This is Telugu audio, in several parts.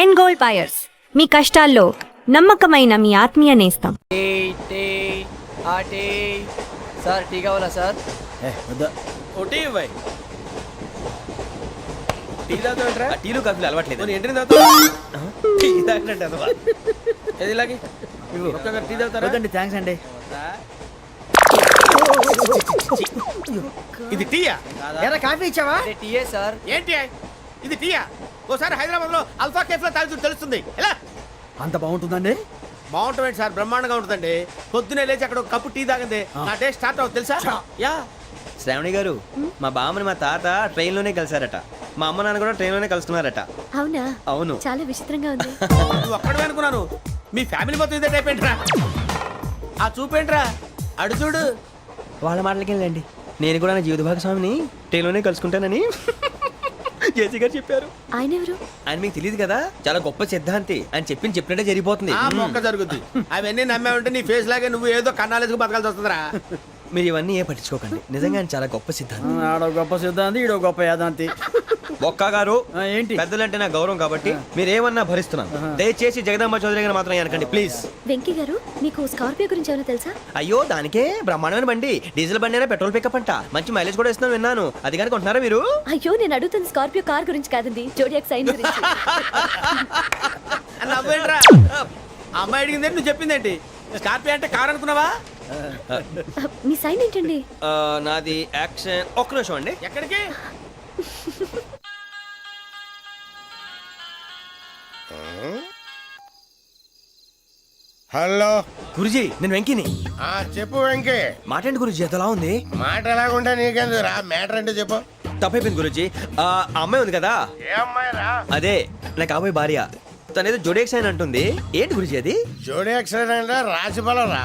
అండ్ గోల్డ్ బయర్స్, మీ కష్టాల్లో నమ్మకమైన మీ ఆత్మీయ నేస్తం. సార్ టీ కావాలా సార్? టీ ఇవ్వాయి. టీ తాగుతాంట్రా? టీలు కాఫీలు అలవాట్లేదు. ఎంట్రీ తాగుతా టీ తాగినట్టు అదవా ఏది ఇలాగే ఒక్కొక్కరు టీ తాగుతారా? థ్యాంక్స్ అండి. ఇది టీయా? ఎరా కాఫీ ఇచ్చావా? టీయే సార్. ఏంటి ఇది టీయా? ఓసారి హైదరాబాద్ లో అల్ఫా కేఫ్ లో తాగుతూ తెలుస్తుంది. ఎలా అంత బాగుంటుందండి? బాగుంటుంది సార్, బ్రహ్మాండంగా ఉంటుందండి. పొద్దునే లేచి అక్కడ ఒక కప్పు టీ తాగింది నా డే స్టార్ట్ అవుతుంది తెలుసా? యా. శ్రావణి గారు, మా బామ్మని మా తాత ట్రైన్ లోనే కలిసారట. మా అమ్మ నాన్న కూడా ట్రైన్ లోనే కలుసుకున్నారట. అవునా? అవును. చాలా విచిత్రంగా ఉంది. నువ్వు ఒక్కడే అనుకున్నాను, మీ ఫ్యామిలీ మొత్తం ఇదే టైప్ ఏంట్రా? ఆ చూపేంట్రా, అడు చూడు. వాళ్ళ మాటలకి వెళ్ళండి. నేను కూడా నా జీవిత భాగస్వామిని ట్రైన్ లోనే కలుసుకుంటానని జేసీ గారు చెప్పారు. ఆయన ఎవరు? ఆయన మీకు తెలియదు కదా, చాలా గొప్ప సిద్ధాంతి. ఆయన చెప్పినట్టే జరిగిపోతుంది. ఆ మొక్క జరుగుద్ది. అవన్నీ నమ్మే ఉంటే నీ ఫేస్ లాగే నువ్వు ఏదో కన్నాలేసుకు బతకాల్సి వస్తుందిరా. మీరు ఇవన్నీ ఏ పట్టించుకోకండి. నిజంగా ఆయన చాలా గొప్ప సిద్ధాంతి. ఆడో గొప్ప సిద్ధాంతి, ఈడో గొప్ప యాదాంతి. ఒక్క గారు, ఏంటి? పెద్దలంటే నా గౌరవం కాబట్టి మీరు ఏమన్నా భరిస్తున్నాను. దయచేసి జగదాంబ చౌదరి గారు మాత్రం అనకండి ప్లీజ్. వెంకీ గారు, మీకు స్కార్పియో గురించి ఏమైనా తెలుసా? అయ్యో, దానికే బ్రహ్మాండమైన బండి. డీజిల్ బండి అయినా పెట్రోల్ పికప్ అంట. మంచి మైలేజ్ కూడా ఇస్తున్నాను విన్నాను. అది కానీ కొంటున్నారా మీరు? అయ్యో, నేను అడుగుతుంది స్కార్పియో కార్ గురించి కాదండి, జోడియాక్ సైన్ గురించి. నవ్వేంట్రా? అమ్మాయి అడిగింది నువ్వు చెప్పిందేంటి? స్కార్పియో అంటే కార్ అనుకున్నావా? మీ సైన్ ఏంటండి? నాది యాక్షన్. ఒక్క నిమిషం అండి. ఎక్కడికి? హలో గురుజీ, నేను వెంకిని. చెప్పు వెంకీ. మాట ఏంటి గురుజీ, అదలా ఉంది? మాట ఎలాగుంటా నీకెందుకు రా, మ్యాటర్ అంటే చెప్పు. తప్పైపోయింది గురుజీ. ఆ అమ్మాయి ఉంది కదా, ఏ అమ్మాయి రా? అదే నా కాబోయే భార్య. తనేదో జోడేక్స్ అని అంటుంది. ఏంటి గురుజీ అది? జోడి యాక్సిడెంట్ రాసి రా.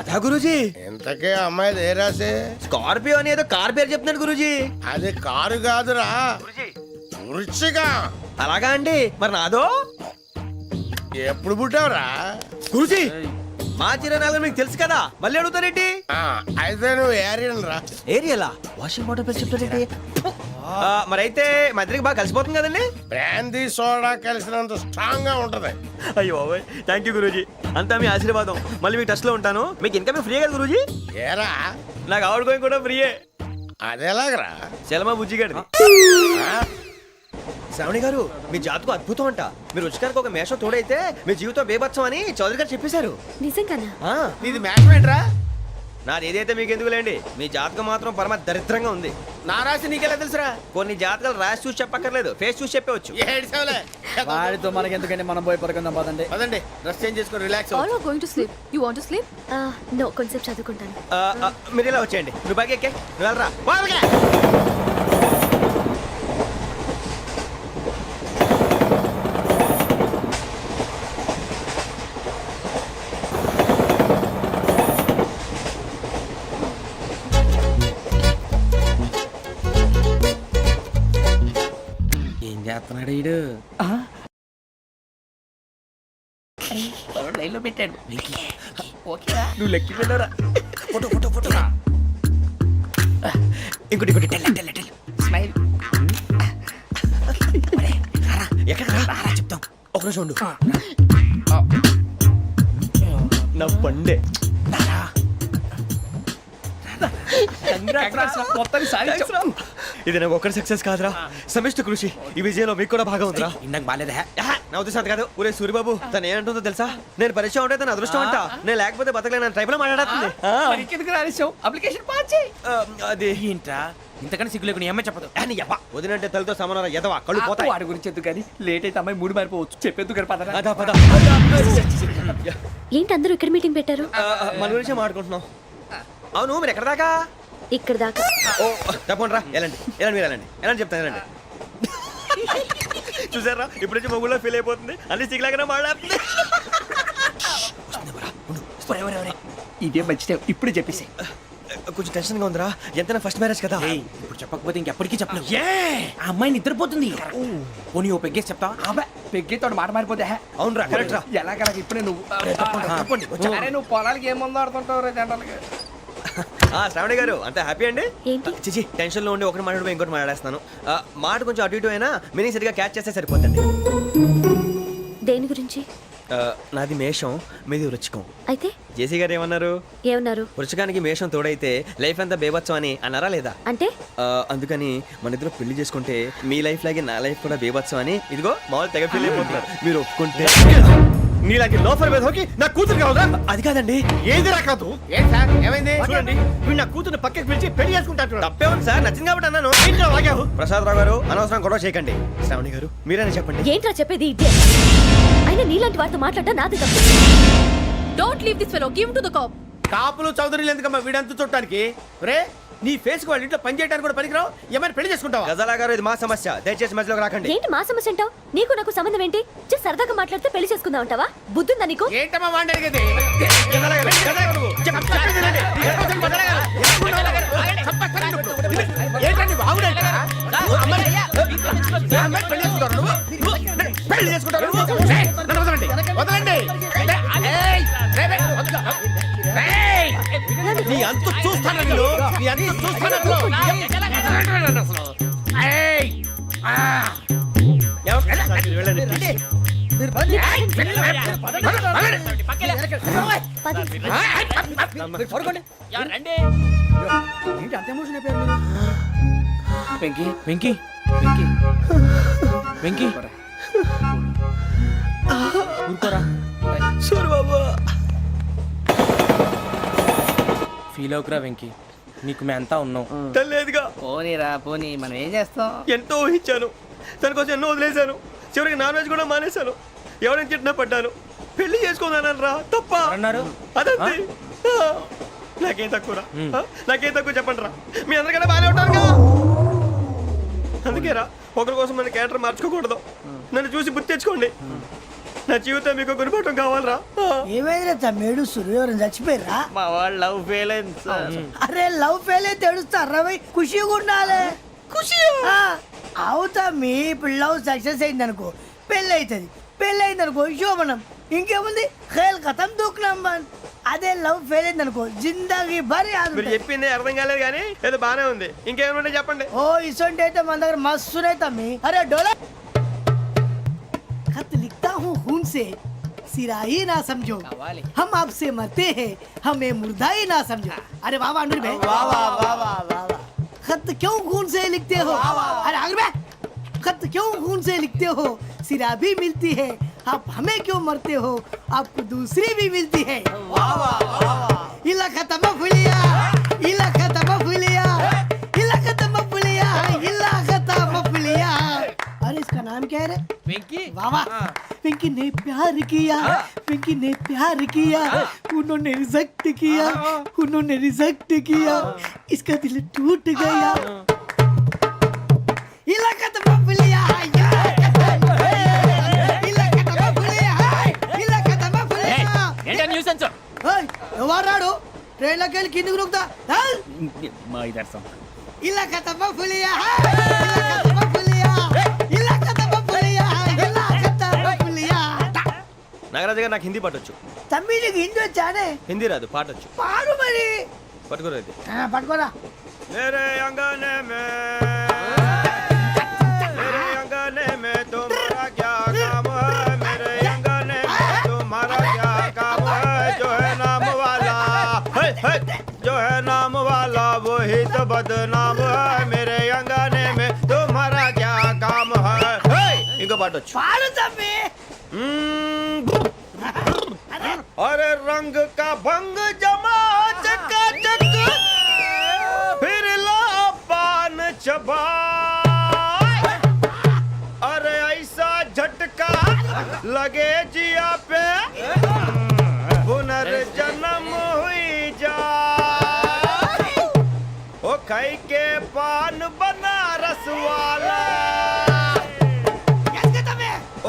అదా గురుజీ? ఇంతకే అమ్మాయి ఏ రాసి? స్కార్పియో అని ఏదో కార్ పేరు చెప్తున్నాడు గురుజీ. అది కారు కాదురా, వృచ్చిక. అలాగా అండి, మరి నాదో? ఎప్పుడు పుట్టావురా? గురుజీ, మా చిరనాలు మీకు తెలుసు కదా, మళ్ళీ అడుగుతారేంటి? అయితే నువ్వు ఏరియన్ రా. ఏరియలా? వాషింగ్ వాటర్ పేరు చెప్తారేంటి? మరైతే మా ఇద్దరికి బాగా కలిసిపోతుంది కదండి. బ్రాందీ సోడా కలిసినంత స్ట్రాంగ్ గా ఉంటది. అయ్యో థ్యాంక్ యూ గురూజీ, అంతా మీ ఆశీర్వాదం. మళ్ళీ మీకు టచ్ లో ఉంటాను. మీకు ఇన్కమ్ ఫ్రీ కదా గురూజీ? ఏరా, నాకు అవుట్ గోయింగ్ కూడా ఫ్రీయే. అదేలాగరా? చలమా బుజ్జి గారిది. శ్రావణి గారు, మీ జాతకు అద్భుతం అంట. మీరు రుచికారికి ఒక మేషం తోడైతే మీ జీవితం బేబత్సం అని చౌదరి గారు చెప్పేశారు. నిజంగానా? నీది మ్యాచ్ ఏంట్రా? నాది ఏదైతే మీకు ఎందుకులేండి, మీ జాతకం మాత్రం పరమ దరిద్రంగా ఉంది. నా రాసి నీకెలా తెలుసురా? కొన్ని జాతకాలు రాసి చూసి చెప్పక్కర్లేదు, ఫేస్ చూసి చెప్పవచ్చు. ఏడ్చావులే. వాడితో మనకి ఎందుకంటే మనం పోయి పడుకుందాం పదండి. పదండి, డ్రెస్ చేంజ్ చేసుకొని relax. All are going to sleep. You want to sleep? No, కొంచెం చదువుకుంటాను. మీరు ఇలా వచ్చేయండి. నువ్వు బాగా ఎక్కే, నువ్వు వెళ్ళరా. ఏం చేస్తున్నాడు ఈడు? లైన్లో పెట్టాడు. నువ్వు లెక్కి వెళ్ళరా. Photo photo photo. ఇంకోటి ఇంకోటి. Tell smile. ఎక్కడ రా చెప్తాం. ఒక నిమిషం ఉండు. నా పండే. ఇది నాకు ఒక్కరి సక్సెస్ కాదురా, సమిష్టి కృషి. ఈ విజయంలో మీకు కూడా భాగం ఉందిరా. ఇందాక బాగాలేదా? నా ఉద్దేశం కాదు. ఊరే సూర్యబాబు, తను ఏమంటుందో తెలుసా? నేను పరిచయం ఉంటే తన అదృష్టం అంట. నేను లేకపోతే బతకలేను ట్రైబ్ లో మాట్లాడుతుంది. అప్లికేషన్ పాస్ చేయి. అది ఏంట్రా ఇంతకన్నా సిగ్గు లేకుండా ఏమై చెప్పదు. వదినంటే తలతో సమానం ఎదవా, కళ్ళు పోతాయి. వాడి గురించి ఎందుకు కానీ లేట్ అయితే అమ్మాయి మూడు మారిపోవచ్చు. చెప్పేందుకు గారు పద. అదా పద. ఏంటి అందరూ ఇక్కడ మీటింగ్ పెట్టారు? మన గురించే మాట్లాడుకుంటున్నాం. అవును, మీరు ఎక్కడ దాకా? ఇక్కడ దాకా. ఓ తప్పకుండా రా, వెళ్ళండి వెళ్ళండి, మీరు వెళ్ళండి వెళ్ళండి, చెప్తాను వెళ్ళండి. చూసారా, ఇప్పుడు నుంచి మొగుల్లో ఫీల్ అయిపోతుంది. అన్ని సిగ్లాగానే మాట్లాడుతుంది. ఇదే మంచి టైం, ఇప్పుడు చెప్పేసి. కొంచెం టెన్షన్ గా ఉందిరా, ఎంతైనా ఫస్ట్ మ్యారేజ్ కదా. ఇప్పుడు చెప్పకపోతే ఇంకెప్పటికీ చెప్పలేవు. ఆ అమ్మాయి నిద్రపోతుంది. పోనీ ఓ పెగ్గేసి చెప్తా. పెగ్గేతో మాట మారిపోతే. అవునరా, కరెక్ట్ రా. ఎలాగలా ఇప్పుడే నువ్వు నువ్వు పొలాలకి ఏం ముందు ఆడుతుంటావు జనరల్గా. శ్రావణి గారు, అంత హ్యాపీ అండి? ఏంటి? చిచి, టెన్షన్ లో ఉండి ఒకటి మాట్లాడిపోయి ఇంకోటి మాట్లాడేస్తాను. మాట కొంచెం అటు ఇటు అయినా మీనింగ్ సరిగా క్యాచ్ చేస్తే సరిపోతుంది. దేని గురించి? నాది మేషం, మీది వృచ్చికం. అయితే జేసీ గారు ఏమన్నారు? ఏమన్నారు? వృచ్చికానికి మేషం తోడైతే లైఫ్ అంతా బేబత్సం అని అన్నారా లేదా? అంటే అందుకని మన ఇద్దరు పెళ్లి చేసుకుంటే మీ లైఫ్ లాగే నా లైఫ్ కూడా బేబత్సం అని ఇదిగో మామూలు తెగ పెళ్లి అయిపోతున్నారు. మీరు ఒప్పుకుంటే నీలాంటి లోఫర్ మీద హోకి నా కూతురు కావదా? అది కాదండి. ఏది రాకాదు? ఏం సార్ ఏమైంది? చూడండి వీడు నా కూతురు పక్కకి పిలిచి పెళ్లి చేసుకుంటాడు. తప్పే ఉంది సార్, నచ్చింది కాబట్టి అన్నాను. ఏంటో వాగావు? ప్రసాద్ రావు గారు అనవసరం గొడవ చేయకండి. శ్రావణి గారు మీరైనా చెప్పండి. ఏంట్రా చెప్పేది? ఇదే అయినా నీలాంటి వారితో మాట్లాడటం నాది తప్పు. Don't leave this fellow, give to the cop. కాపులు చౌదరులు ఎందుకమ్మా వీడంతా చుట్టానికి? రే నీ ఫేస్ కు వాళ్ళ ఇంట్లో పని చేయడానికి కూడా పనికిరావు. ఏమైనా పెళ్లి చేసుకుంటావా? గజాలా గారు ఇది మా సమస్య, దయచేసి మధ్యలోకి రాకండి. ఏంటి మా సమస్య అంటావు? నీకు నాకు సంబంధం ఏంటి? జస్ట్ సరదాగా మాట్లాడితే పెళ్లి చేసుకుందాం అంటావా? బుద్ధుందా నీకు? ఏంటమ్మా వాడిని అడిగేది? ఏంటండి బాగుండేట? పెళ్లి చేసుకుంటారు నువ్వు? పెళ్లి చేసుకుంటారు నువ్వు? ఏయ్, నన్ను వదలండి, వదలండి. ఏయ్, రేయ్, రేయ్, వదలు. రేయ్, నీ అంతు చూస్తాను నేను, నీ అంతు చూస్తాను అసలు. వదలండి నన్ను అసలు. ఏయ్, ఆ. వెళ్ళండి. మీరు పదండి. పది. మీరు పడుకోండి. ఏంటి అంత ఎమోషన్ అయిపోయారు మీరు? వెంకీ వెంకీ వెంకీ వెంకీ ఊరుకోరా. సూరి బాబా ఫీల్ అవుకురా వెంకీ, నీకు మేమంతా ఉన్నాం. తెలియదుగా. పోనీరా పోనీ, మనం ఏం చేస్తాం? ఎంతో ఊహించాను, తన కోసం ఎన్నో వదిలేశాను, చివరికి నాన్ వెజ్ కూడా మానేశాను. ఎవరైనా తిట్టినా పడ్డాను. పెళ్లి చేసుకోదానని రా తప్ప అన్నారు. అదంతే. నాకేం తక్కువ నాకేం తక్కువ చెప్పండి రా. మీ అందరికన్నా బాగానే ఉంటారుగా. అందుకే రా, ఒకరి కోసం మన క్యారెక్టర్ మార్చుకోకూడదు. నన్ను చూసి గుర్తు తెచ్చుకోండి. నా జీవితం మీకు గురిపటం కావాలరా. ఏమైందిరా తమ్మేడు సూర్యవరం చచ్చిపోయిరా? మా వాళ్ళు లవ్ ఫెయిల్ అయింది సార్. అరే లవ్ ఫెయిల్ అయితే ఏడుస్తారా? ఖుషిగా ఉండాలి. ఖుషి అవుతా. మీ ఇప్పుడు లవ్ సక్సెస్ అయింది అనుకో, పెళ్ళి అవుతుంది. పెళ్ళి అయింది అనుకో శోభనం. ఇంకేముంది, ఖేల్ కథం దూకునాం బన్. అదే లవ్ ఫెయిల్ అయింది అనుకో జిందాగీ భారీ. మీరు చెప్పింది అర్థం కాలేదు కానీ ఏదో బానే ఉంది. ఇంకేమైనా చెప్పండి. ఓ ఇసొంటి అయితే మన దగ్గర మస్తునే తమ్మి. అరే డోలా खत लिखता हूँ खून से, सिरा ही ना समझो, हम आपसे मरते हैं, हमें मुर्दा ही ना समझो. अरे वाह वाह अनुर भाई, वाह वाह वाह वाह वाह. खत क्यों खून से लिखते हो? अरे अनुर भाई, खत क्यों खून से लिखते हो? सिरा भी मिलती है, आप हमें क्यों मरते हो? आपको दूसरी भी मिलती है. वाह वाह वाह. इला खत्म फुलिया, इला खत्म फुलिया, इला खत्म फुलिया, इला खत्म फुलिया. अरे इसका नाम क्या है रे? వెంకీ वाह वाह. पिंकी ने प्यार किया, पिंकी ने प्यार किया, उन्होंने रिजेक्ट किया, उन्होंने रिजेक्ट किया, इसका दिल टूट गया. इलाका तो मफलिया है, इलाका तो मफलिया है, इलाका तो मफलिया. ఏంటా న్యూసెన్స్? ओए ఎవరాడు ట్రైన్ లోకి వెళ్ళి కిందికి నొక్కుతా. మా ఇదర్సం इलाका तो मफलिया है, इलाका तो मफलिया, इलाका तो मफलिया, इलाका तो मफलिया. నాగరాజు గారు నాకు హిందీ పాటొచ్చు. తమ్మి నీకు హిందీ వచ్చానే? హిందీ రాదు, పాటొచ్చు. పాడు మరి. పట్టుకోలేదు. పట్టుకోరా. मेरे अंगने में मेरे अंगने में तुम्हारा क्या काम है? मेरे अंगने में तुम्हारा क्या काम है? जो है नाम वाला जो है नाम वाला वही तो बदनाम है. मेरे अंगने में तुम्हारा क्या काम है? इनको बाटो. పాడు తమ్మి. अरे रंग का भंग जमा चकाचक फिर ला पान चबा. अरे ऐसा झटका लगे जिया पे पुनर्जन्म हुई जा. ओ खाई के पान बनारस वाला,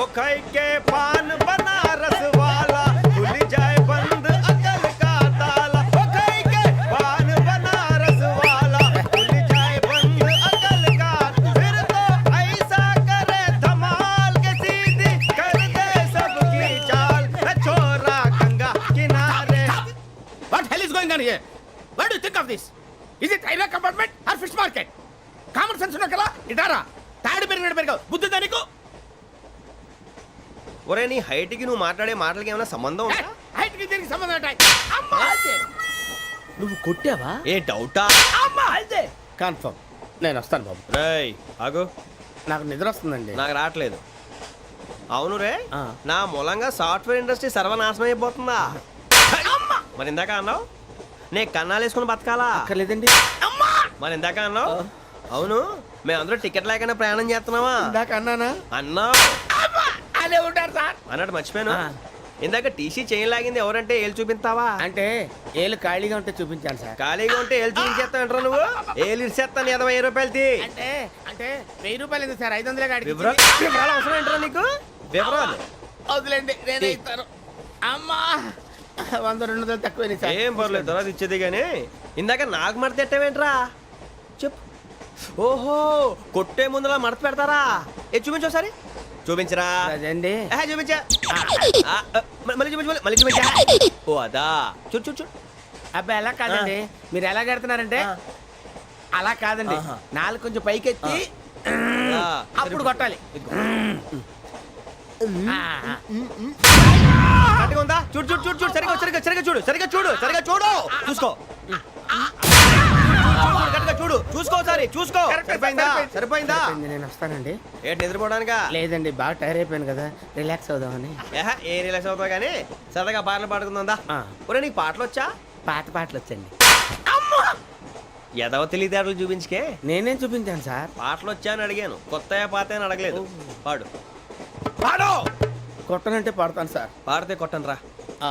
ओ खाई के पान बनारस वाला, खुल जाए बंद अकल का ताला. ओ खाई के पान बनारस वाला, खुल जाए बंद अकल का. फिर तो ऐसा करे धमाल के सीधी कर दे सबकी चाल. छोरा गंगा किनारे. What hell is going on here? What do you think of this? Is it railway compartment or fish market? Common sense ఉన్న కదా ఇటారా. తాడు పెరిగినట్టు పెరిగావు, బుద్ధి దానికి. ఒరే నీ హైట్ కి నువ్వు మాట్లాడే మాటలకి ఏమైనా సంబంధం ఉందా? హైట్ కి దీనికి సంబంధం ఉంటాయి. అమ్మా నువ్వు కొట్టావా? ఏ డౌటా? కన్ఫర్మ్ నేను వస్తాను బాబు. రేయ్ ఆగు, నాకు నిద్ర వస్తుందండి. నాకు రావట్లేదు. అవును రే, ఆ. నా మూలంగా సాఫ్ట్వేర్ ఇండస్ట్రీ సర్వనాశనం అయిపోతుందా? మరి ఇందాక అన్నావు నే కన్నాలు వేసుకుని బతకాలా? అక్కర్లేదండి. మరి ఇందాక అన్నావు అవును మేమందరూ టికెట్ లేకుండా ప్రయాణం చేస్తున్నావా? ఇందాక అన్నానా? అన్నావు. అదే ఉంటారు సార్. అన్నట్టు మర్చిపోయాను. ఆ. ఇందాక టీసీ చైన్ లాగింది ఎవరంటే ఏళ్ళు చూపిస్తావా? అంటే ఏళ్ళు ఖాళీగా ఉంటే చూపించాను సార్. ఖాళీగా ఉంటే ఏళ్ళు చూపించేస్తావు నువ్వు. ఏళ్ళు ఇచ్చేస్తాను 20 రూపాయలు తీ. అంటే అంటే 1000 రూపాయలు ఎందుకు సార్? 500 కాడికి వివరాలు అవసరం ఏంట్రా నీకు? వివరాలు వదిలేండి, నేనే ఇస్తాను. అమ్మా 100-200 తక్కువ సార్. ఏం పర్లేదు తర్వాత ఇచ్చేది కానీ ఇందాక నాకు మడత పెట్టావేంట్రా? చెప్పు. ఓహో కొట్టే ముందులా మడత పెడతారా? ఏ చూపించు ఒకసారి. చూపించరా? అదండి. చూపించా. మళ్ళీ చూపించు, మళ్ళీ చూపించా. ఓ అదా, చూడు చూడు చూడు. అబ్బాయి ఎలా కాదండి, మీరు ఎలా కడుతున్నారంటే అలా కాదండి. ఆహా. నాలుగు కొంచెం పైకెత్తి ఆ, అప్పుడు కొట్టాలి. ఇదిగో. ఆ, ఆ. కరెక్ట్గా ఉందా? చూడు చూడు చూడు చూడు సరిగా సరిగా సరిగా చూడు సరిగా చూడు సరిగా చూడు చూసుకో. కరెక్ట్గా చూడు చూసుకో ఒకసారి చూసుకో. సరిపోయిందా? సరిపోయిందా? సరిపోయింది, నేను వస్తానండి. ఏంటి నిద్రపోవడానికా? లేదండి, బాగా టైర్ అయిపోయాను కదా, రిలాక్స్ అవుదామని. ఏ రిలాక్స్ అవుతావు కానీ సరదాగా పాటలు పాడుకుందా? ఆ. ఒరే నీకు పాటలు వచ్చా? పాత పాటలు వచ్చండి. ఎదవ తెలివితేటలు చూపించుకే. నేనేం చూపించాను సార్? పాటలు వచ్చా అని అడిగాను, కొత్త పాత అని అడగలేదు. పాడు పాడు. కొట్టనంటే పాడతాను సార్. పాడితే కొట్టను రా. ఆ,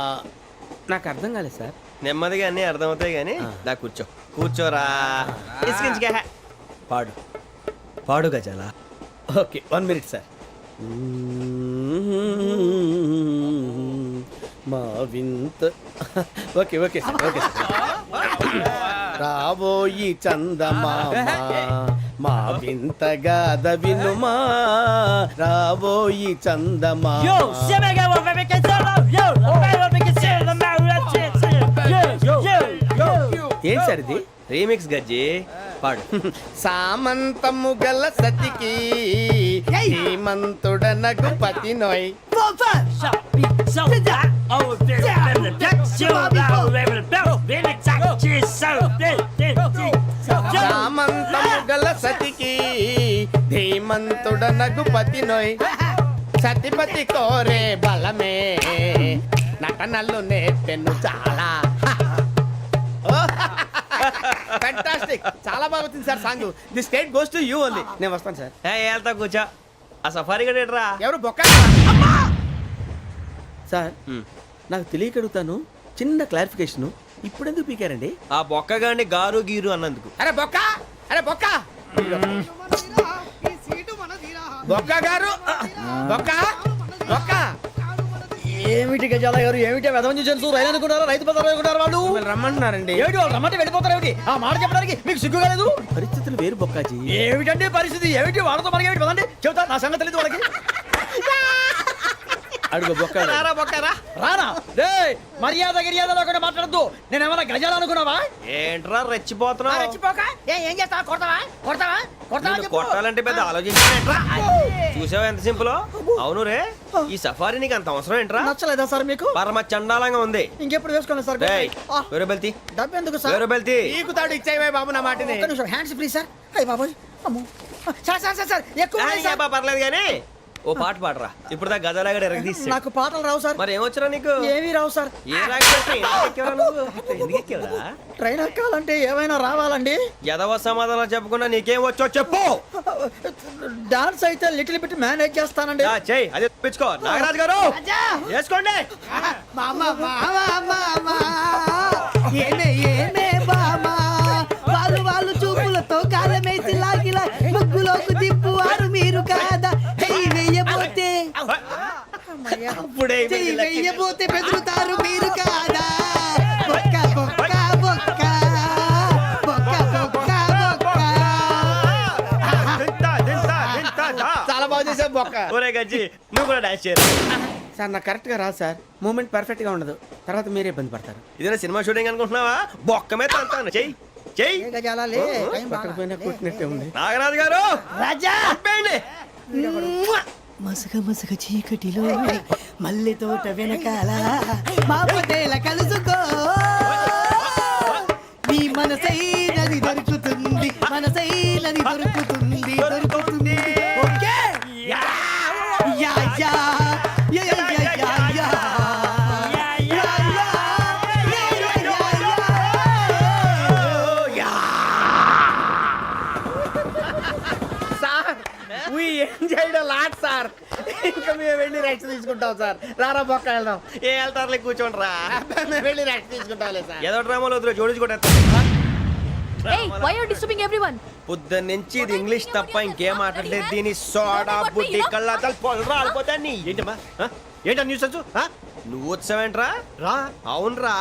నాకు అర్థం కాలేదు సార్. నెమ్మదిగా అన్నీ అర్థమవుతాయి కానీ దా కూర్చో. కూర్చోరా. ఇసుకించుకే. పాడు పాడు గజాల. Okay 1 minute sir. మా వింత okay okay sir, okay sir. రాబోయి చందమామ మా వింతగా వినుమా, రాబోయి చందమామ. ఏం సార్ ఇది? రీమిక్స్ గజ్జి. పాడు. సామంతము గల సతికి హేమంతుడనగు పతి నోయ్. సామంతము గల సతికి ధీమంతుడనగు పతి నోయ్. సతిపతి కోరే బలమే నటనలు నేర్పెను చాలా. ఫ్యాంటాస్టిక్, చాలా బాగా వచ్చింది sir song. The state goes to you only. నేను వస్తాను సార్. వెళ్తా కూర్చో. ఆ సఫారీ గడేట్రా. ఎవరు బొక్క సార్? నాకు తెలియక అడుగుతాను, చిన్న క్లారిఫికేషన్. ఇప్పుడు ఎందుకు పీకారండి? ఆ బొక్కగాండి గారు గీరు అన్నందుకు. అరే బొక్క, అరే బొక్క, బొక్క గారు, బొక్క బొక్క. ఏమిటి గజాల గారు, ఏమిటి వెదవం చూసారు? రైలు అనుకున్నారా? రైతు బజార్ అనుకున్నారు వాళ్ళు? మిమ్మల్ని రమ్మంటున్నారండి. ఏమిటి వాళ్ళు రమ్మంటే వెళ్ళిపోతారు? ఏమిటి ఆ మాట చెప్పడానికి మీకు సిగ్గు కాలేదు? పరిస్థితులు వేరు బొక్కాజీ. ఏమిటండి పరిస్థితి? ఏమిటి వాళ్ళతో మనకి ఏమిటి? పదండి చెబుతా, నా సంగతి తెలియదు వాళ్ళకి. అడుగు బొక్క. రారా బొక్కరా. రానా రే, మర్యాద గిర్యాద లేకుండా మాట్లాడద్దు. నేను ఏమన్నా గజాలు అనుకున్నావా? ఏంట్రా రెచ్చిపోతున్నావు? రెచ్చిపోక ఏం చేస్తావా? కొడతావా కొడతావా కొడతావా నిన్ను చెప్పు. కొట్టాలంటే పెద్ద ఆలోచించానేంట్రా? చూసావా ఎంత సింపుల్? అవును రే, ఈ సఫారీ నీకు అంత అవసరం ఏంట్రా? నచ్చలేదా సార్ మీకు? పరమ చండాలంగా ఉంది. ఇంకెప్పుడు వేసుకోండి సార్. రేయ్, వేరే బెల్తి డబ్బు ఎందుకు సార్? వేరే బెల్తి. నీకు తాడు ఇచ్చాయి బాబు నా మాటని. ఒక్క నిమిషం, హ్యాండ్స్ ఫ్రీ సార్. అయ్యి బాబోయ్, అమ్మో. సార్ సార్ సార్ సార్ ఎక్కువ ఉన్నాయి సార్. పర్లేదు కానీ ఓ పాట పాడరా. ఇప్పుడు దా గజలాగడ ఎరగదీసి. నాకు పాటలు రావు సార్. మరి ఏమొచ్చరా నీకు? ఏమీ రావు సార్. ఏ ఎందుకు ఎక్కేవరా? ట్రైన్ ఎక్కాలంటే ఏమైనా రావాలండి. ఎదవ సమాధానం చెప్పకుండా నీకేం వచ్చో చెప్పు. డాన్స్ అయితే లిటిల్ బిట్ మేనేజ్ చేస్తానండి. చెయ్యి అది తెప్పించుకో. నాగరాజు గారు వేసుకోండి. మామా మామా మామా ఏమే ఏమే బామా, వాళ్ళు వాళ్ళు చూపులతో కాలమేసి లాగిలా ముగ్గులోకి దిప్పువారు మీరు కాదా? చెయ్యి వెయ్యబోతే చెయ్యి వెయ్యబోతే బెదురుతారు మీరు కాదా? బొక్క బొక్క బొక్క బొక్క బొక్క బొక్క. చాలా బాగా చేసావు బొక్క. ఒరే గజ్జి నువ్వు కూడా డాన్స్ చేయరు. సార్ నాకు కరెక్ట్ గా రాదు సార్. మూమెంట్ పర్ఫెక్ట్ గా ఉండదు, తర్వాత మీరే ఇబ్బంది పడతారు. ఇదేనా సినిమా షూటింగ్ అనుకుంటున్నావా? బొక్క మీద అంటాను. చెయ్యి చెయ్యి. ఏ గజాలాలే, టైం బాగా. పక్కన పోయినా కొట్టినట్టే ఉంది. నాగరాజు గారు రాజా చెప్పేయండి. మసగ మసగ చీకటిలో మల్లె తోట వెనకాల మా పటేల కలుసుకో నీ మనసైనది దొరుకుతుంది మనసైనది దొరుకుతుంది దొరుకుతుంది okay yeah yeah yeah yeah yeah yeah yeah sir we enjoyed a lot sir. ఇంకా మేము వెళ్ళి రెస్ట్ తీసుకుంటాం సార్. రారా బొక్క వెళ్దాం. ఏ వెళ్తారులే కూర్చోండి రా. మేము వెళ్ళి రెస్ట్ తీసుకుంటాంలే సార్. ఏదో డ్రామాలో వద్దు జోడించుకుంటా. Hey, why are you disturbing everyone? పొద్దున్న నుంచి ఇది ఇంగ్లీష్ తప్ప ఇంకేం మాట్లాడలేదు. దీని సోడా బుడ్డి కళ్ళ పొలరా ఆడిపోతాన్ని. ఏంటమ్మా ఏంటా న్యూస్ వచ్చు? నువ్వు వచ్చావేంట్రా? రా. అవునరా,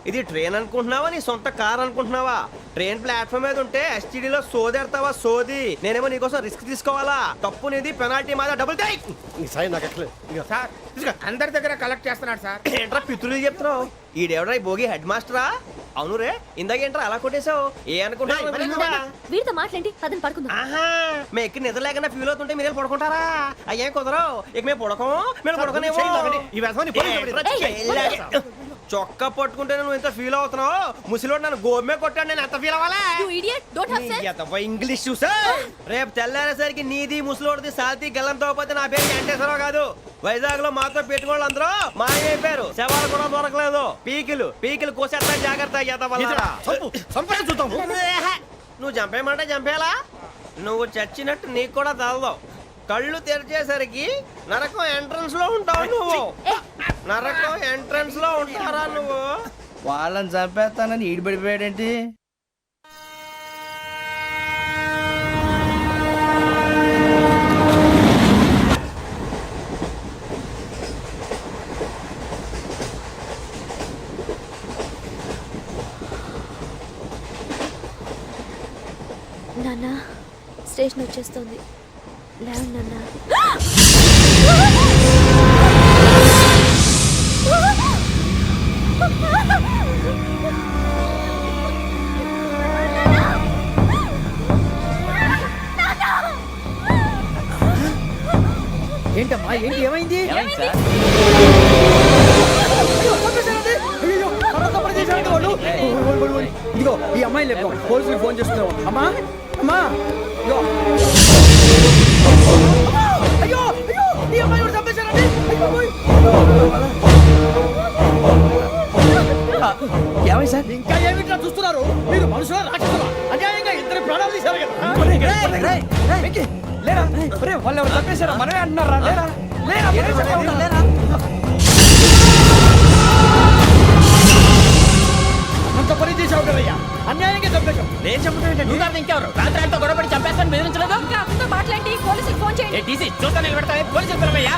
ఇది ట్రైన్ అనుకుంటున్నావా నీ సొంత కార్ అనుకుంటున్నావా? ట్రైన్ ప్లాట్ఫామ్ మీద ఉంటే ఎస్టీడీలో సోదేడతావా సోది? నేనేమో నీకోసం రిస్క్ తీసుకోవాలా? తప్పు నీది, పెనాల్టీ మాదా, డబుల్ టై. సాయి నాకు ఎట్లేదు సార్ ఇదిగో అందరి దగ్గర కలెక్ట్ చేస్తున్నాడు సార్. ఏంట్రా పితులు చెప్తున్నావు? ఈడెవడ్రా ఈ భోగి హెడ్ మాస్టరా? అవును రే, ఇందాకేంట్రా అలా కొట్టేశావు? ఏ అనుకుంటున్నా? వీరితో మాట్లాడి అతను పడుకుందాం. ఆహా, మేము ఎక్కడ నిద్ర లేకుండా ఫీల్ అవుతుంటే మీరు పడుకుంటారా? అయ్యేం కుదరవు. ఇక మేము పడకం, మేము పడకనేమో. చొక్కా పట్టుకుంటే నువ్వు ఎంత ఫీల్ అవుతున్నావు? ముసలివాడు నన్ను గోమే కొట్టాడు, నేను ఎంత ఫీల్ అవ్వాలా? You idiot, don't have sense. English చూసా? రేపు తెల్లారేసరికి నీది ముసలోడిది సాల్తీ గల్లంతో పోతే నా పేరు వెంకటేశ్వరరావు కాదు. వైజాగ్ లో మాతో పెట్టుకోళ్ళు అందరూ మాయమైపోయారు. శవాలు కూడా దొరకలేదు. పీకిలు కోసేస్తా జాగ్రత్త. నువ్వు చంపేయమంటే చంపేలా? నువ్వు చచ్చినట్టు నీకు కూడా తగదు. కళ్ళు తెరిచేసరికి నరకం ఎంట్రన్స్ లో ఉంటావు నువ్వు. నరకం ఎంట్రన్స్ లో ఉంటారా నువ్వు? వాళ్ళని చంపేస్తానని ఈడిపడిపోయాడేంటి? నాన్న, స్టేషన్ వచ్చేస్తుంది. లేవు నాన్న. ఏంటమ్మా ఏంటి ఏమైంది? ఇదిగో ఈ అమ్మాయి లేపు పోలీసులకు ఫోన్ చేస్తున్నావు. అమ్మా అమ్మా ఇదిగో. అయ్యో అయ్యో ఈ అమ్మాయి కూడా చంపేశారండి. ఏమై సార్? ఇంకా ఏమిట్లా చూస్తున్నారు? మీరు మనుషుల రాక్షసులా? అన్యాయంగా ఇద్దరు ప్రాణాలు తీశారు కదా. లేరా వాళ్ళు ఎవరు చంపేశారా? మనమే అంటున్నారా? లేరా లేరా అంత పని చేసావు కదయ్యా, అన్యాయంగా చంపేశావు. నేను చెప్పడం ఇంకెవరు రాత్రి అంతా గొడవపడి చంపేస్తాను బెదిరించలేదు. ఇంకా అతనితో మాట్లాడి పోలీసులకు ఫోన్ చేయండి. టీసీ చూస్తా నిలబెడతా పోలీసులు పిలవయ్యా.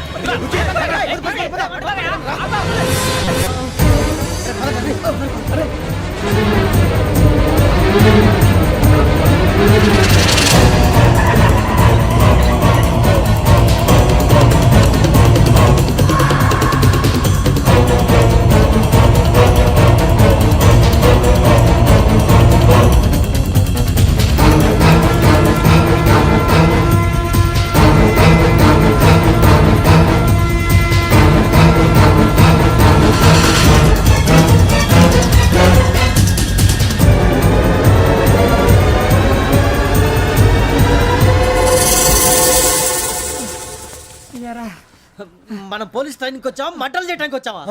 మనం పోలీస్ ట్రైనింగ్ వచ్చావా, మంటలు చేయడానికి వచ్చావా?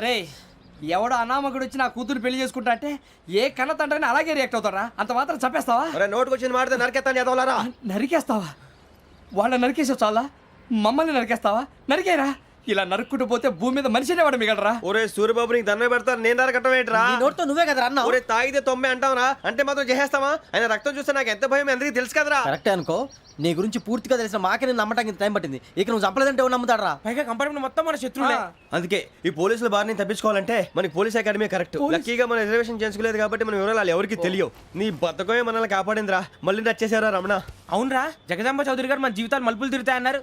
రే ఎవడో అనామకుడు వచ్చి నా కూతురు పెళ్లి చేసుకుంటా అంటే ఏ కన్న తండ్రిని అలాగే రియాక్ట్ అవుతారా? అంత మాత్రం చంపేస్తావా? నోటుకు వచ్చింది మాడితే నరికెత్తాను చదవాలరా. నరికేస్తావా? వాళ్ళని నరికేసావు చాలా, మమ్మల్ని నరికేస్తావా? నరికేరా. ఇలా నరుక్కుంటూ పోతే భూమి మీద మనిషినే వాడు మిగలరా. ఒరే సూర్యబాబు నీకు దండ పెడతారు, నేను నరకటం ఏంట్రా? నోటితో నువ్వే కదా అన్నా. ఒరే తాగితే 90 అంటావరా? అంటే మాత్రం చేసేస్తావా? ఆయన రక్తం చూస్తే నాకు ఎంత భయం అందరికీ తెలుసు కదరా. కరెక్టే అనుకో, నీ గురించి పూర్తిగా తెలిసిన మాకే నేను నమ్మటానికి టైం పట్టింది. ఇక నువ్వు చంపలేదంటే ఎవరు నమ్ముతాడరా? పైగా కంపార్ట్మెంట్ మొత్తం మన శత్రువులే. అందుకే ఈ పోలీసుల బారిని తప్పించుకోవాలంటే మనకి పోలీస్ అకాడమీ కరెక్ట్. లక్కీగా మన రిజర్వేషన్ చేసుకోలేదు కాబట్టి మన వివరాలు ఎవరికి తెలియవు. నీ బతకమే మనల్ని కాపాడిందిరా. మళ్ళీ నచ్చేసారా రమణ? అవునరా, జగదాంబ చౌదరి గారు మన జీవితాలు మలుపులు తిరుగుతాయన్నారు.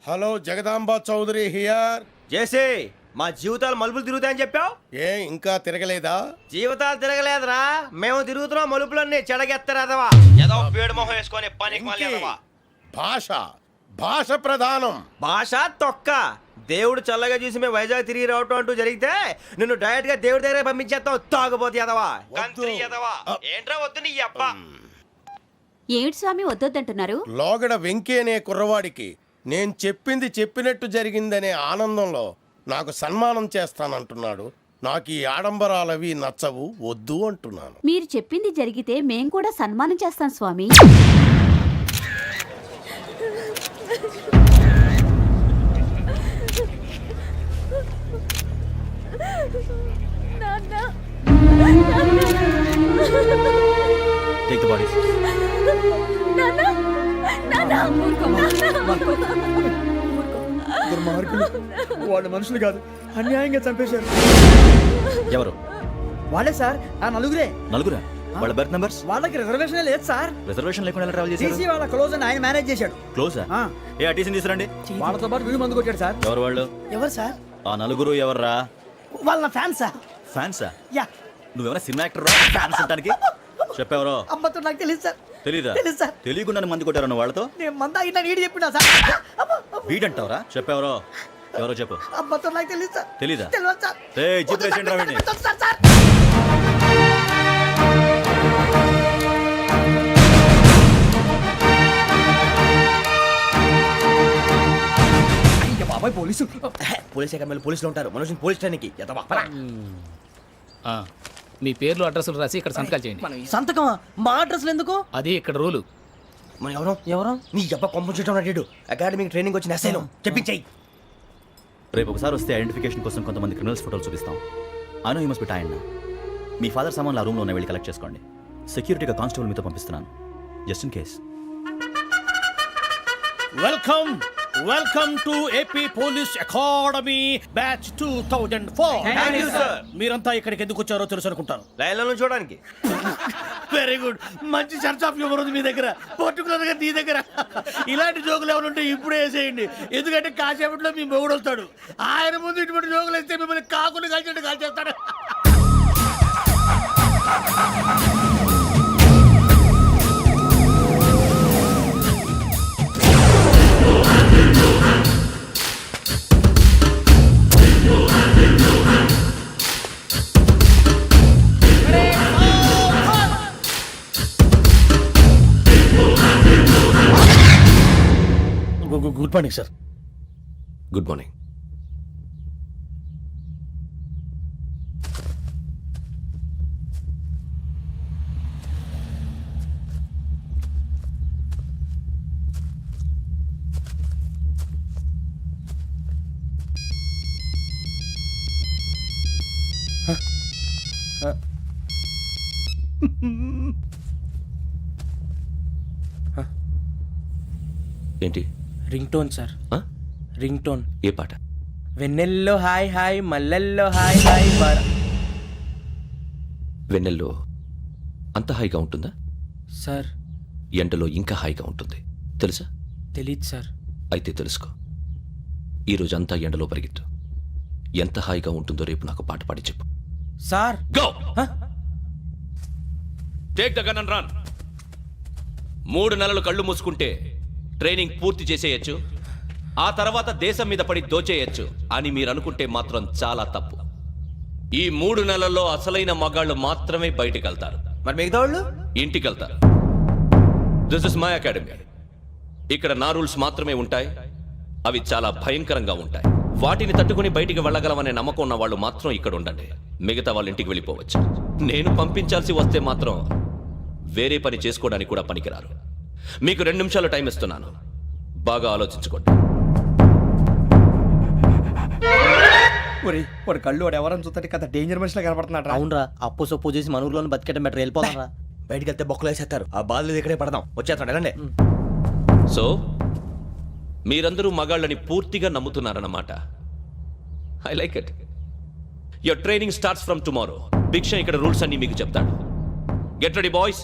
Hello Jagadamba Chowdary here. చేసే మా జీవితాలు మలుపులు తిరుగుతాయని చెప్పావు. ఏ ఇంకా తిరగలేదా? జీవితాలు తిరగలేదురా, మేము తిరుగుతున్నాం మలుపులన్నీ. చెడగెత్తరాదవా ఏదో పేడు మొహం వేసుకొని పనికి మళ్ళీ ఎదవా. భాష భాష ప్రధానం. భాష తొక్క. దేవుడు చల్లగా చూసి మేము వైజాగ్ తిరిగి రావటం అంటూ జరిగితే నిన్ను డైరెక్ట్ గా దేవుడి దగ్గర పంపించేస్తాం. తాగబోతు ఎదవా, కంత్రి ఎదవా. ఏంట్రా వద్దు నీ అబ్బా. ఏమిటి స్వామి వద్దొద్దంటున్నారు? లోగడ వెంకీ అనే కుర్రవాడికి నేను చెప్పింది చెప్పినట్టు జరిగిందనే ఆనందంలో నాకు సన్మానం చేస్తానంటున్నాడు. నాకు ఈ ఆడంబరాలవి నచ్చవు, వద్దు అంటున్నాను. మీరు చెప్పింది జరిగితే మేం కూడా సన్మానం చేస్తాం స్వామి. Take the bodies. వాళ్ళు మనుషులు కాదు, అన్యాయంగా చంపేశారు. ఎవరు? వాళ్ళే సార్, ఆ నలుగురే. నలుగురా? వాళ్ళ బర్త్ నంబర్స్? వాళ్ళకి రిజర్వేషన్ లేదు సార్. రిజర్వేషన్ లేకుండా ఎలా ట్రావెల్ చేశారు? టీసీ వాళ్ళ క్లోజ్ అని ఆయన మేనేజ్ చేశాడు. క్లోజా? ఆ. ఏ ఆ టీసీని తీసుకురండి. వాళ్ళతో పాటు వీడు మందు కొట్టాడు సార్. ఎవరు వాళ్ళు? ఎవరు సార్? ఆ నలుగురు ఎవర్రా? వాళ్ళ ఫ్యాన్ సార్. ఫ్యాన్సా? యా. నువ్వెవరా సినిమా యాక్టర్ రా? ఫ్యాన్స్ అంటానికి చెప్పేవరో? అమ్మతో నాకు తెలియదు సార్. తెలీదా? తెలీదు సార్. తెలియకుండా మంది కొట్టారు వాళ్ళతో? నేను మంద అయినా నీడి చెప్పినా సార్. వీడంటావరా? చెప్పేవరో? ఎవరో చెప్పు. అమ్మతో నాకు తెలియదు సార్. తెలీదా? తెలియదు సార్. ఏయ్, జీప్ రేసేయండి రా వీడిని. Sir sir. బాబాయ్ పోలీసు. పోలీస్ అకాడమీలో పోలీసులు ఉంటారు. మనుషులు పోలీస్ స్టేషన్కి ఎదవా. మీ పేర్లు అడ్రస్లు రాసి ఇక్కడ సంతకాలు చేయండి. సంతకమా? మా అడ్రస్లు ఎందుకు? అది ఇక్కడ రూలు. మనం ఎవరో నీ అబ్బా పంపించడం అన్నాడు. అకాడమిక్ ట్రైనింగ్ వచ్చిన అసైలం చెప్పించాయి. రేపు ఒకసారి వస్తే ఐడెంటిఫికేషన్ కోసం కొంతమంది క్రిమినల్స్ ఫోటోలు చూపిస్తాం. I know you must be tired now. Me father సామాన్లు ఆ రూమ్లో ఉన్న వెళ్ళి కలెక్ట్ చేసుకోండి. సెక్యూరిటీగా కానిస్టేబుల్ మీతో పంపిస్తున్నాను, just in case. Welcome welcome to AP police academy batch 2004. మీరంతా ఇక్కడికి ఎందుకు వచ్చారో తెలుసు అనుకుంటాను. లైన్లో చూడడానికి. వెరీ గుడ్, మంచి సెన్స్ ఆఫ్ హ్యూమర్ ఉంది మీ దగ్గర, పర్టికులర్ గా నీ దగ్గర. ఇలాంటి జోకులు ఏమైనా ఉంటే ఇప్పుడే వేసేయండి, ఎందుకంటే కాసేపట్లో మీ మొగుడు వస్తాడు. ఆయన ముందు ఇటువంటి జోకులు వేస్తే మిమ్మల్ని కాకుండా కాల్చేట్టు కాల్చేస్తాడు. Good morning sir. Good morning. ఏంటి? Ring tone sir. Ring tone. ఏ పాట? వెన్నెల్లో హాయ్ హాయ్, మల్లెల్లో హాయ్ హాయ్. వెన్నెల్లో అంత హాయిగా ఉంటుందా? సార్ ఎండలో ఇంకా హాయిగా ఉంటుంది తెలుసా? తెలీదు సార్. అయితే తెలుసుకో. ఈరోజు అంతా ఎండలో పరిగెత్తు. ఎంత హాయిగా ఉంటుందో రేపు నాకు పాట పాడి చెప్పు. Sir go take the gun and run. 3 నెలలు కళ్ళు మూసుకుంటే ట్రైనింగ్ పూర్తి చేసేయచ్చు, ఆ తర్వాత దేశం మీద పడి దోచేయచ్చు అని మీరు అనుకుంటే మాత్రం చాలా తప్పు. ఈ 3 నెలల్లో అసలైన మగాళ్ళు మాత్రమే బయటికి వెళ్తారు. మరి మిగతా వాళ్ళు ఇంటికి వెళ్తారు. This is my academy. ఇక్కడ నా రూల్స్ మాత్రమే ఉంటాయి. అవి చాలా భయంకరంగా ఉంటాయి. వాటిని తట్టుకుని బయటికి వెళ్ళగలమనే నమ్మకం ఉన్న వాళ్ళు మాత్రం ఇక్కడ ఉండండి. మిగతా వాళ్ళు ఇంటికి వెళ్ళిపోవచ్చు. నేను పంపించాల్సి వస్తే మాత్రం వేరే పని చేసుకోవడానికి కూడా పనికిరారు. మీకు 2 నిమిషాలు టైం ఇస్తున్నాను, బాగా ఆలోచించుకోండి. వాడు కళ్ళు వాడు ఎవరని చూస్తే కదా డేంజర్ మనిషిలో కనపడుతున్నాడు. అవునరా, అప్పు సొప్పు చేసి మన ఊర్లో బతికేయడం బెటర్. వెళ్ళిపోతారా? బయటికి వెళ్తే బొక్కలు వేసేస్తారు. ఆ బాధలు ఇక్కడే పడదాం. వచ్చేస్తాడు వెళ్ళండి. సో మీరందరూ మగాళ్ళని పూర్తిగా నమ్ముతున్నారన్నమాట. I like it. Your training starts from tomorrow. భిక్ష ఇక్కడ రూల్స్ అన్ని మీకు చెప్తాడు. Get ready boys,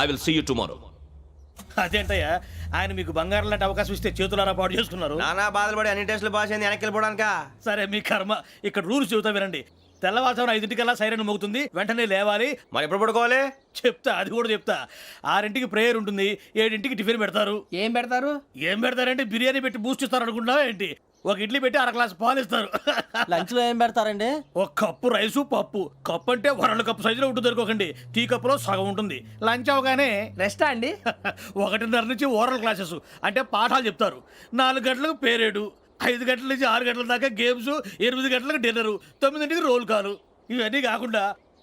I will see you tomorrow. అదేంటయ్యా ఆయన మీకు బంగారం లాంటి అవకాశం ఇస్తే చేతులారా పాటు చేసుకున్నారు. నానా బాధలు పడి అన్ని టెస్టులు పాస్ అయింది వెనక్కి వెళ్ళిపోవడానికా? సరే మీ కర్మ. ఇక్కడ రూల్స్ చెబుతా వినండి. తెల్లవారుజామున 5:00కల్లా సైరన్ మోగుతుంది, వెంటనే లేవాలి. మరి ఎప్పుడు పడుకోవాలి? చెప్తా, అది కూడా చెప్తా. 6ంటికి ప్రేయర్ ఉంటుంది, 7ంటికి టిఫిన్ పెడతారు. ఏం పెడతారు? ఏం పెడతారంటే బిర్యానీ పెట్టి బూస్ట్ ఇస్తారు అనుకుంటున్నావా ఏంటి? ఒక ఇడ్లీ పెట్టి 1 గ్లాస్ పాలు ఇస్తారు. లంచ్ లో ఏం పెడతారండి? ఒక కప్పు రైసు పప్పు. కప్పు అంటే 1/2 కప్పు సైజులో ఉంటుంది అనుకోకండి. టీ కప్పులో సగం ఉంటుంది. లంచ్ అవగానే రెస్టా అండి? 1:30 నుంచి ఓరల్ క్లాసెస్ అంటే పాఠాలు చెప్తారు. 4 గంటలకు పేరేడు, 5 గంటల నుంచి 6 గంటల దాకా గేమ్స్, 8 గంటలకు డిన్నర్, 9ంటికి రోల్ కాలు. ఇవన్నీ కాకుండా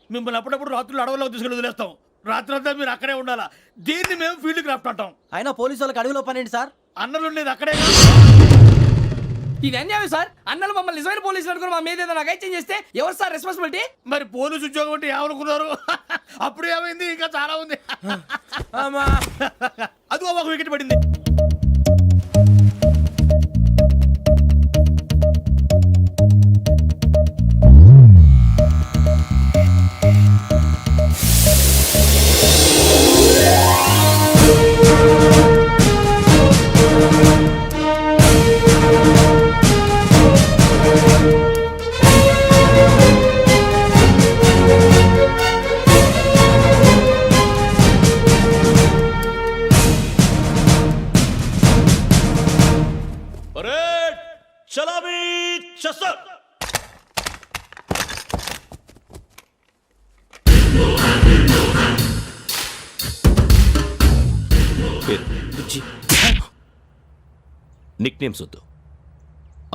మిమ్మల్ని అప్పుడప్పుడు రాత్రులు అడవుల్లో తీసుకెళ్ళి వదిలేస్తాం. రాత్రంతా మీరు అక్కడే ఉండాలా. దీన్ని మేము ఫీల్డ్ క్రాఫ్ట్ అంటాం. అయినా పోలీసు వాళ్ళకి అడవిలో పని ఏంటి సార్? అన్నలు ఉండేది అక్కడే. ఇది అన్యాయం సార్. అన్నలు మమ్మల్ని నిజమైన పోలీసులు అనుకుని మా మీద ఏదైనా నగైత్యం చేస్తే ఎవరు సార్ రెస్పాన్సిబిలిటీ? మరి పోలీసు ఉద్యోగం అంటే ఏమనుకున్నారు? అప్పుడు ఏమైంది? ఇంకా చాలా ఉంది. అది ఒక వికెట్ పడింది. పరేడ్ చలామీ చసర్. పేరు నిక్ నేమ్స్ వద్దు,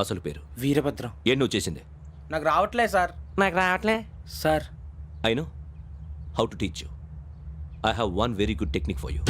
అసలు పేరు. వీరభద్రం. ఏం నువ్వు చేసింది? నాకు రావట్లే సార్. నాకు రావట్లే sir. I know how to teach you. I have one very good technique for you.